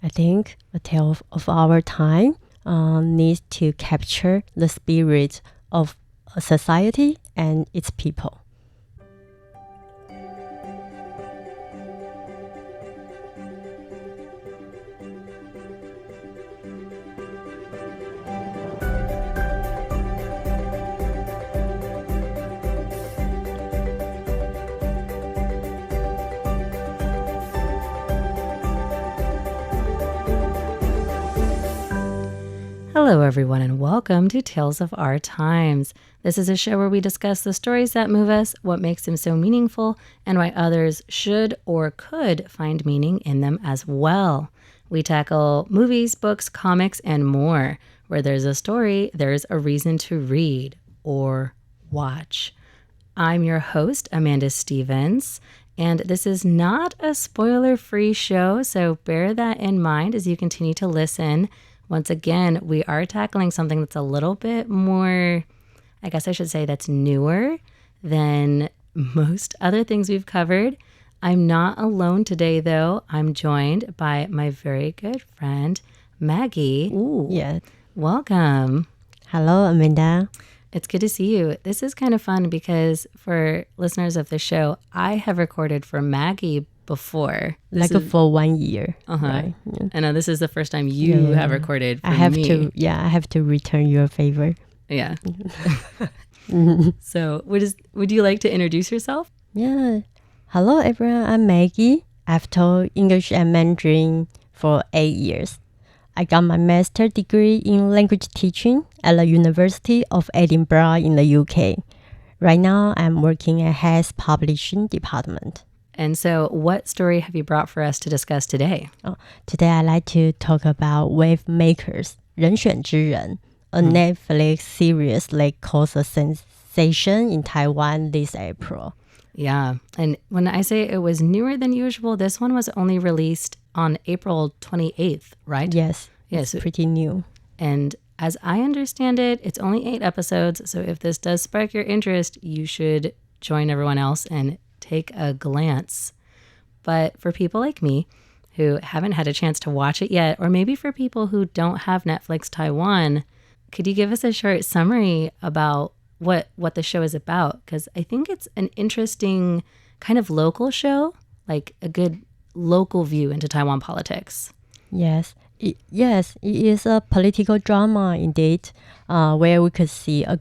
I think A Tale of Our Time needs to capture the spirit of a society and its people. Hello, everyone, and welcome to Tales of Our Times. This is a show where we discuss the stories that move us, what makes them so meaningful, and why others should or could find meaning in them as well. We tackle movies, books, comics, and more. Where there's a story, there's a reason to read or watch. I'm your host, Amanda Stevens, and this is not a spoiler-free show, so bear that in mind as you continue to listen. Once again, we are tackling something that's a little bit more, I guess I should say that's newer than most other things we've covered. I'm not alone today, though. I'm joined by my very good friend, Maggie. Ooh, yeah. Welcome. Hello, Amanda. It's good to see you. This is kind of fun because for listeners of the show, I have recorded for Maggie before. For 1 year. Right? Yeah. I know this is the first time you have recorded for me. I have to return your favor. Yeah. So would you like to introduce yourself? Yeah. Hello, everyone. I'm Maggie. I've taught English and Mandarin for 8 years. I got my master's degree in language teaching at the University of Edinburgh in the UK. Right now, I'm working at Hess Publishing Department. And so what story have you brought for us to discuss today? Today, I'd like to talk about Wave Makers, 人选之人, a Netflix series that caused a sensation in Taiwan this April. Yeah. And when I say it was newer than usual, this one was only released on April 28th, right? Yes. It's pretty new. And as I understand it, it's only 8 episodes. So if this does spark your interest, you should join everyone else and take a glance. But for people like me who haven't had a chance to watch it yet, or maybe for people who don't have Netflix Taiwan, could you give us a short summary about what the show is about? Because I think it's an interesting kind of local show, like a good local view into Taiwan politics. Yes. It is a political drama indeed, where we could see a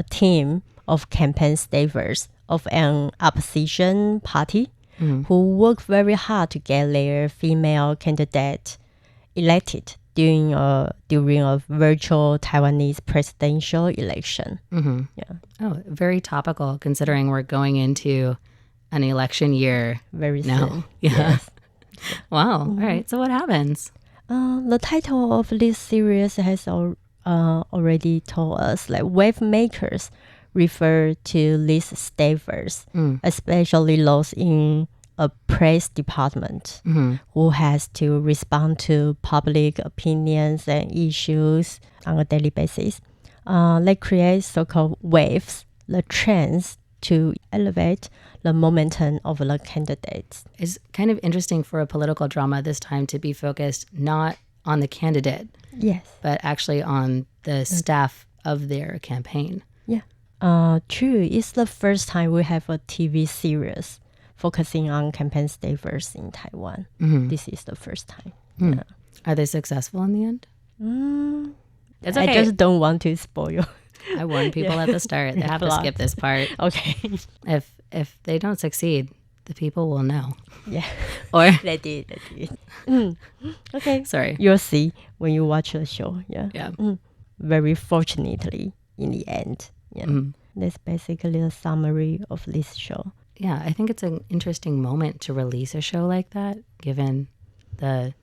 team of campaign staffers of an opposition party who work very hard to get their female candidate elected during a virtual Taiwanese presidential election. Mm-hmm. Yeah. Oh, very topical considering we're going into an election year very now. Soon. Yeah. Yes. Wow. All right. So what happens? The title of this series has already told us that wave makers refer to these staffers, especially those in a press department who has to respond to public opinions and issues on a daily basis. They create so-called waves, the trends to elevate the momentum of the candidates. It's kind of interesting for a political drama this time to be focused not on the candidate, yes, but actually on the staff of their campaign. Yeah, true. It's the first time we have a TV series focusing on campaign staffers in Taiwan. This is the first time. Yeah. Are they successful in the end? It's okay. I just don't want to spoil. I warn people at the start. They have to skip this part. Okay. If they don't succeed, the people will know. Yeah. Or they did. Okay. Sorry. You'll see when you watch the show. Yeah. Yeah. Very fortunately, in the end. Yeah. That's basically the summary of this show. Yeah, I think it's an interesting moment to release a show like that, given the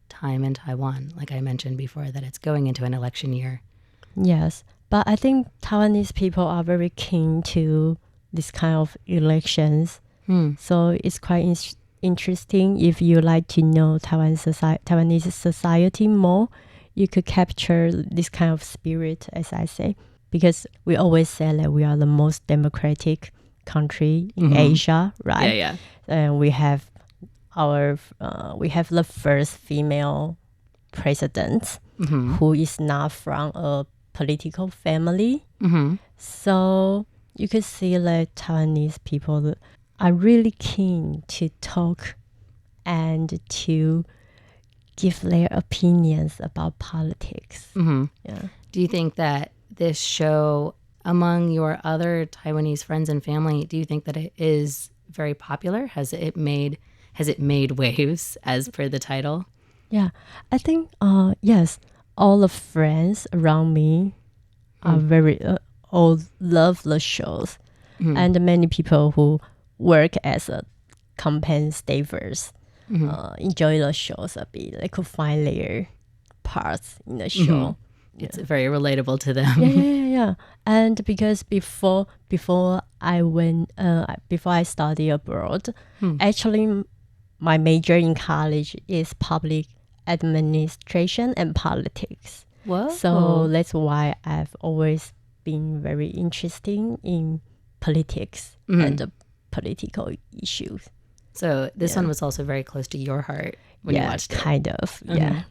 time in Taiwan, like I mentioned before, that it's going into an election year. Yes, but I think Taiwanese people are very keen to this kind of elections. So it's quite interesting. If you like to know Taiwanese society more, you could capture this kind of spirit, as I say, because we always say that we are the most democratic country in Asia, right? Yeah. And we have we have the first female president who is not from a political family. So you could see that Taiwanese people are really keen to talk and to give their opinions about politics. Yeah. Do you think that this show, among your other Taiwanese friends and family, do you think that it is very popular? Has it made waves as per the title? Yeah, I think yes, all the friends around me are very all love the shows, and many people who work as a campaign staffers enjoy the shows a bit. They could find their parts in the show. It's very relatable to them. Yeah. And because before I studied abroad, actually my major in college is public administration and politics. Whoa. So that's why I've always been very interested in politics and political issues. So this one was also very close to your heart when you watched it. Kind of. Yeah.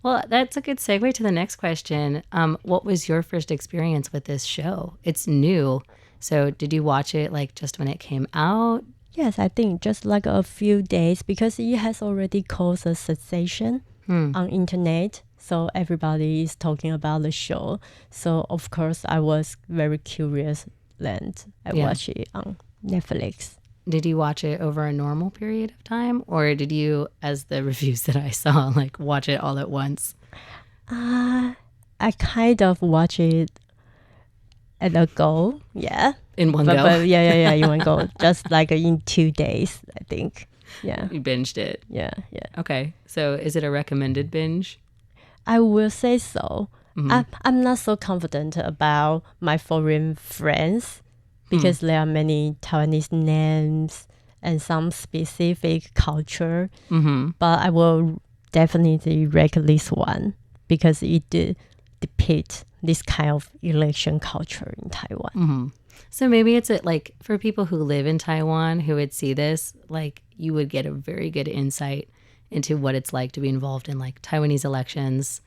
Well, that's a good segue to the next question. What was your first experience with this show? It's new. So did you watch it like just when it came out? Yes, I think just like a few days because it has already caused a sensation on internet. So everybody is talking about the show. So of course I was very curious then I watched it on Netflix. Did you watch it over a normal period of time? Or did you, as the reviews that I saw, like watch it all at once? I kind of watch it at a go. Yeah. In one go? But yeah, in one go. Just like in 2 days, I think. Yeah. You binged it? Yeah. Okay. So is it a recommended binge? I will say so. I'm not so confident about my foreign friends because there are many Taiwanese names and some specific culture. But I will definitely rate this one because it depicts this kind of election culture in Taiwan. So maybe it's like for people who live in Taiwan who would see this, like you would get a very good insight into what it's like to be involved in like Taiwanese elections.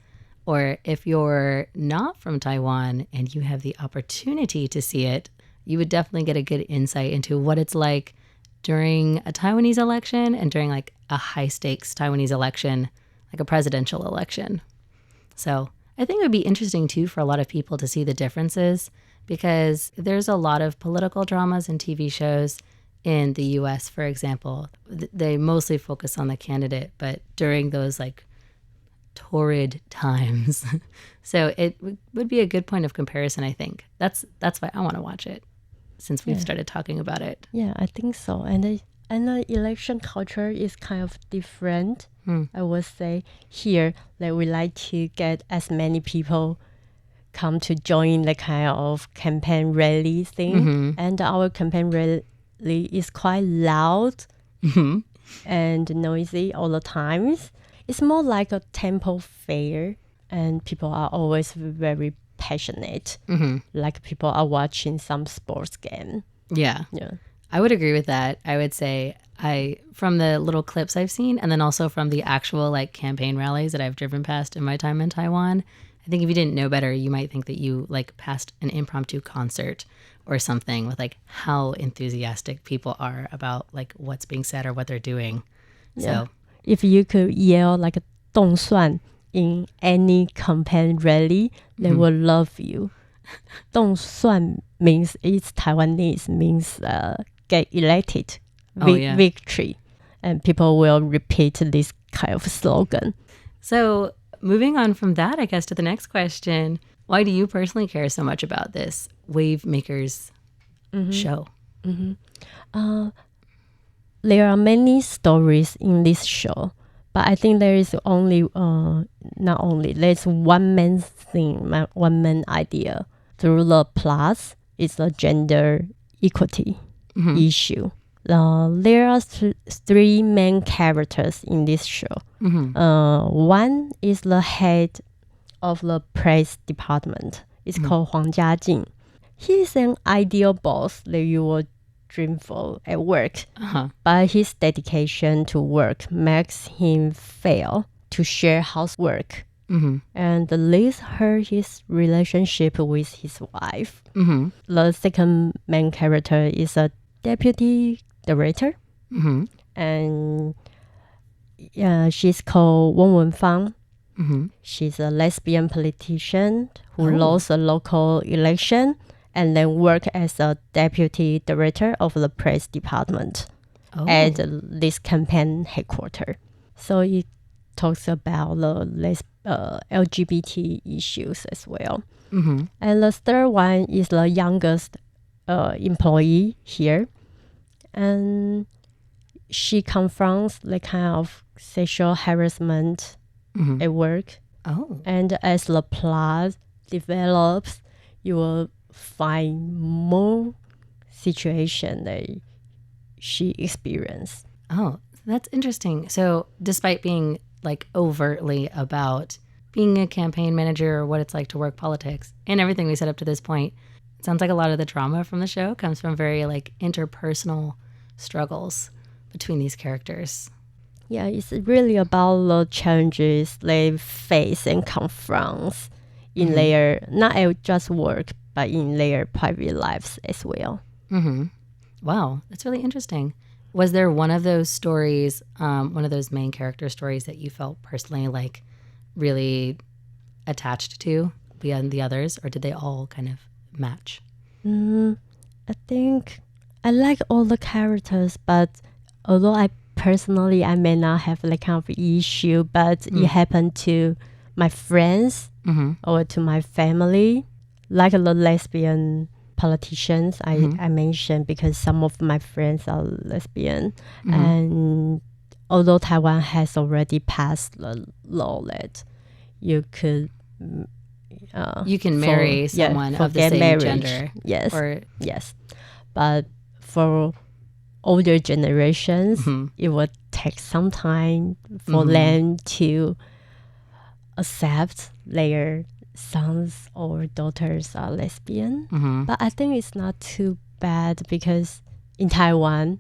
Or if you're not from Taiwan and you have the opportunity to see it, you would definitely get a good insight into what it's like during a Taiwanese election and during like a high stakes Taiwanese election, like a presidential election. So I think it would be interesting too for a lot of people to see the differences because there's a lot of political dramas and TV shows in the US, for example. They mostly focus on the candidate, but during those like torrid times. So it would be a good point of comparison, I think. That's why I want to watch it since we've started talking about it. Yeah, I think so. And the election culture is kind of different. I would say here that we like to get as many people come to join the kind of campaign rally thing. And our campaign rally is quite loud and noisy all the times. It's more like a temple fair, and people are always very passionate, like people are watching some sports game. Yeah. I would agree with that. I would say from the little clips I've seen, and then also from the actual like campaign rallies that I've driven past in my time in Taiwan, I think if you didn't know better, you might think that you like passed an impromptu concert or something with like how enthusiastic people are about like what's being said or what they're doing. So if you could yell like a 动算 in any campaign rally, they will love you. 动算 means it's Taiwanese, means get elected, victory. And people will repeat this kind of slogan. So moving on from that, I guess, to the next question, why do you personally care so much about this Wave Makers show? There are many stories in this show, but I think there is only, there's one main thing, one main idea. Through the plus, it's the gender equity issue. There are three main characters in this show. One is the head of the press department. It's called Huang Jiajing. He is an ideal boss that you will dreamful at work, but his dedication to work makes him fail to share housework and leads hurt his relationship with his wife. The second main character is a deputy director, and she's called Wang Wenfang. She's a lesbian politician who lost a local election and then worked as a deputy director of the press department at this campaign headquarters. So it talks about the LGBT issues as well. And the third one is the youngest employee here. And she confronts the kind of sexual harassment at work. And as the plot develops, you will find more situation that she experienced. Oh, that's interesting. So despite being like overtly about being a campaign manager or what it's like to work politics and everything we said up to this point, it sounds like a lot of the drama from the show comes from very like interpersonal struggles between these characters. Yeah, it's really about the challenges they face and confront in their, not just work, but in their private lives as well. Wow, that's really interesting. Was there one of those stories, one of those main character stories that you felt personally like really attached to beyond the others, or did they all kind of match? I think I like all the characters, but although I may not have that kind of issue, but it happened to my friends or to my family, like the lesbian politicians I mentioned, because some of my friends are lesbian. And although Taiwan has already passed the law that you could you can marry someone of the same marriage. gender. Yes. But for older generations, it would take some time for them to accept their sons or daughters are lesbian. But I think it's not too bad, because in Taiwan,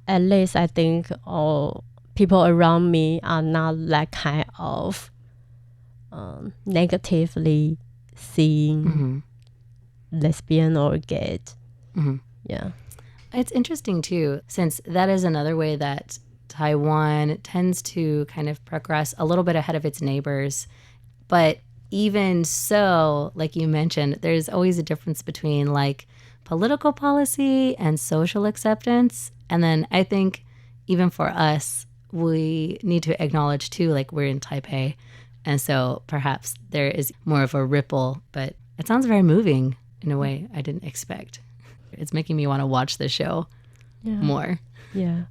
at least I think all people around me are not that kind of negatively seeing lesbian or gay. Yeah. It's interesting too, since that is another way that Taiwan tends to kind of progress a little bit ahead of its neighbors. But even so, like you mentioned, there's always a difference between like political policy and social acceptance. And then I think even for us, we need to acknowledge too, like we're in Taipei. And so perhaps there is more of a ripple, but it sounds very moving in a way I didn't expect. It's making me want to watch the show more. Yeah.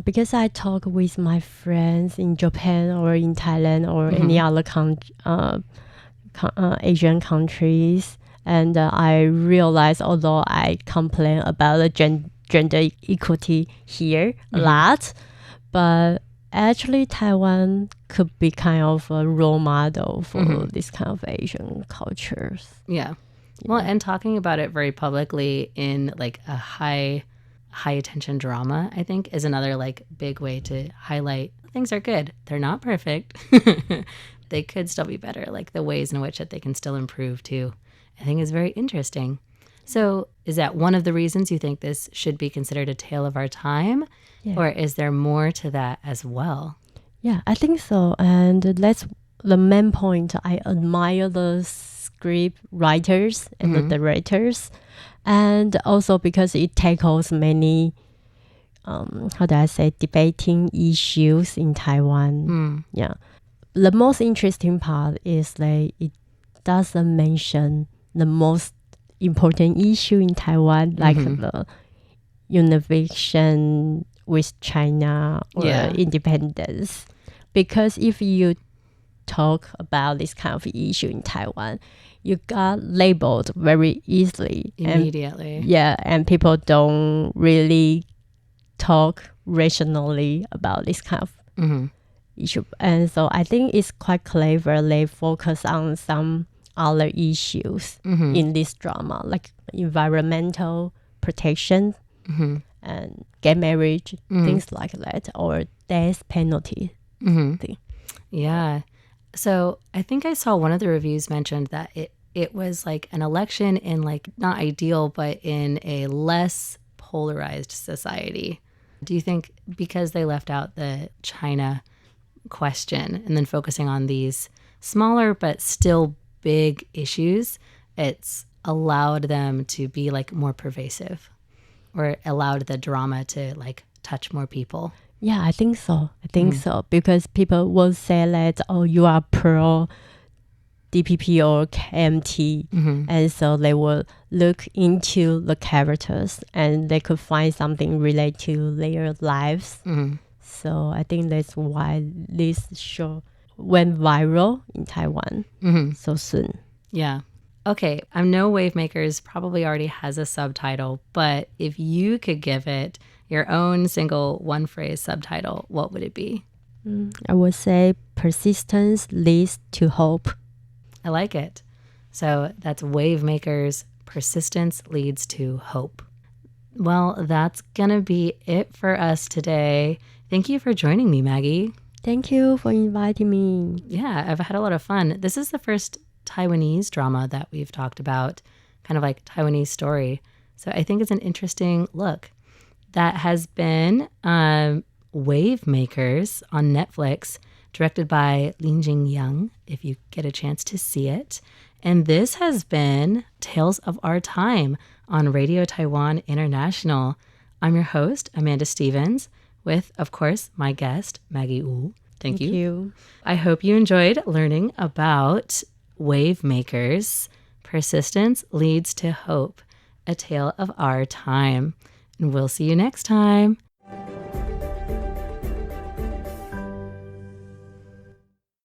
Because I talk with my friends in Japan or in Thailand or any other Asian countries, and I realize, although I complain about the gender equity here a lot, but actually Taiwan could be kind of a role model for this kind of Asian cultures. Yeah. Well, and talking about it very publicly in like a high attention drama, I think, is another like big way to highlight things are good. They're not perfect. They could still be better, like the ways in which that they can still improve too, I think is very interesting. So is that one of the reasons you think this should be considered a tale of our time? Yeah. Or is there more to that as well? Yeah, I think so. And that's the main point. I admire the script writers and the directors, and also because it tackles many debating issues in Taiwan. Yeah, the most interesting part is that it doesn't mention the most important issue in Taiwan, like the unification with China or independence, because if you talk about this kind of issue in Taiwan, you got labeled very easily. Immediately. And people don't really talk rationally about this kind of issue. And so I think it's quite clever. They focus on some other issues in this drama, like environmental protection and get married, things like that, or death penalty thing. Yeah. So I think I saw one of the reviews mentioned that it was like an election in like not ideal, but in a less polarized society. Do you think because they left out the China question and then focusing on these smaller but still big issues, it's allowed them to be like more pervasive or allowed the drama to like touch more people? Yeah, I think so. Because people will say that, oh, you are pro DPP or KMT. And so they will look into the characters and they could find something related to their lives. So I think that's why this show went viral in Taiwan so soon. Yeah. Okay, I know Wavemakers probably already has a subtitle, but if you could give it your own single one-phrase subtitle, what would it be? I would say persistence leads to hope. I like it. So that's Wavemakers, persistence leads to hope. Well, that's going to be it for us today. Thank you for joining me, Maggie. Thank you for inviting me. Yeah, I've had a lot of fun. This is the first Taiwanese drama that we've talked about, kind of like Taiwanese story. So I think it's an interesting look. That has been Wavemakers on Netflix, directed by Lin Jing-young, if you get a chance to see it. And this has been Tales of Our Time on Radio Taiwan International. I'm your host, Amanda Stevens, with, of course, my guest, Maggie Wu. Thank you. I hope you enjoyed learning about Wavemakers. Persistence leads to hope, a tale of our time. And we'll see you next time.